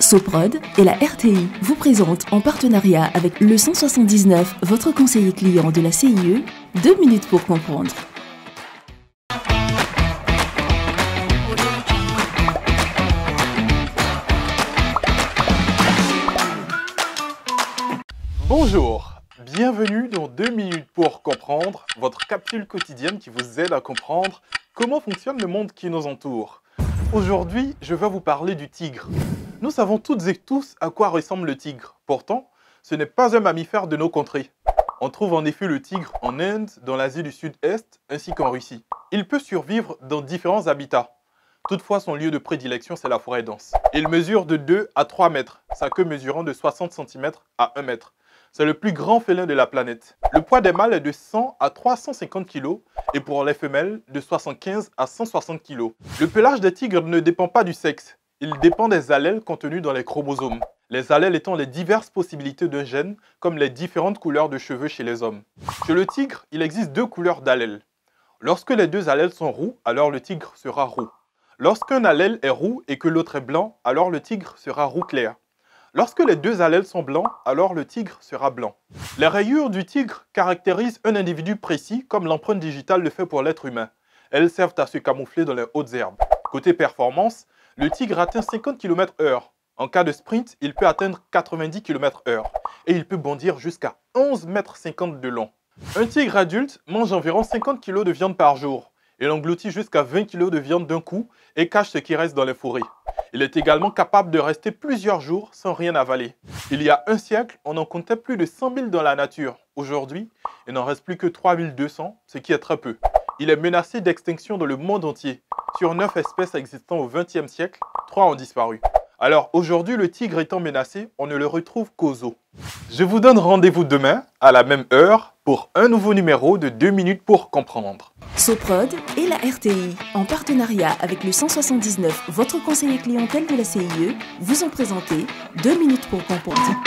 Soprod et la RTI vous présentent en partenariat avec le 179, votre conseiller client de la CIE, 2 minutes pour comprendre. Bonjour, bienvenue dans 2 minutes pour comprendre, votre capsule quotidienne qui vous aide à comprendre comment fonctionne le monde qui nous entoure. Aujourd'hui, je vais vous parler du tigre. Nous savons toutes et tous à quoi ressemble le tigre. Pourtant, ce n'est pas un mammifère de nos contrées. On trouve en effet le tigre en Inde, dans l'Asie du Sud-Est, ainsi qu'en Russie. Il peut survivre dans différents habitats. Toutefois, son lieu de prédilection, c'est la forêt dense. Il mesure de 2 à 3 mètres, sa queue mesurant de 60 cm à 1 mètre. C'est le plus grand félin de la planète. Le poids des mâles est de 100 à 350 kg et pour les femelles, de 75 à 160 kg. Le pelage des tigres ne dépend pas du sexe. Il dépend des allèles contenus dans les chromosomes. Les allèles étant les diverses possibilités d'un gène, comme les différentes couleurs de cheveux chez les hommes. Chez le tigre, il existe 2 couleurs d'allèles. Lorsque les 2 allèles sont roux, alors le tigre sera roux. Lorsqu'un allèle est roux et que l'autre est blanc, alors le tigre sera roux clair. Lorsque les 2 allèles sont blancs, alors le tigre sera blanc. Les rayures du tigre caractérisent un individu précis comme l'empreinte digitale le fait pour l'être humain. Elles servent à se camoufler dans les hautes herbes. Côté performance, le tigre atteint 50 km/h. En cas de sprint, il peut atteindre 90 km/h. Et il peut bondir jusqu'à 11,50 m de long. Un tigre adulte mange environ 50 kg de viande par jour. Il engloutit jusqu'à 20 kg de viande d'un coup et cache ce qui reste dans les forêts. Il est également capable de rester plusieurs jours sans rien avaler. Il y a un siècle, on en comptait plus de 100 000 dans la nature. Aujourd'hui, il n'en reste plus que 3200, ce qui est très peu. Il est menacé d'extinction dans le monde entier. Sur 9 espèces existant au XXe siècle, 3 ont disparu. Alors aujourd'hui, le tigre étant menacé, on ne le retrouve qu'aux zoos. Je vous donne rendez-vous demain, à la même heure, pour un nouveau numéro de 2 minutes pour comprendre. Soprod et la RTI, en partenariat avec le 179, votre conseiller clientèle de la CIE, vous ont présenté 2 minutes pour comprendre.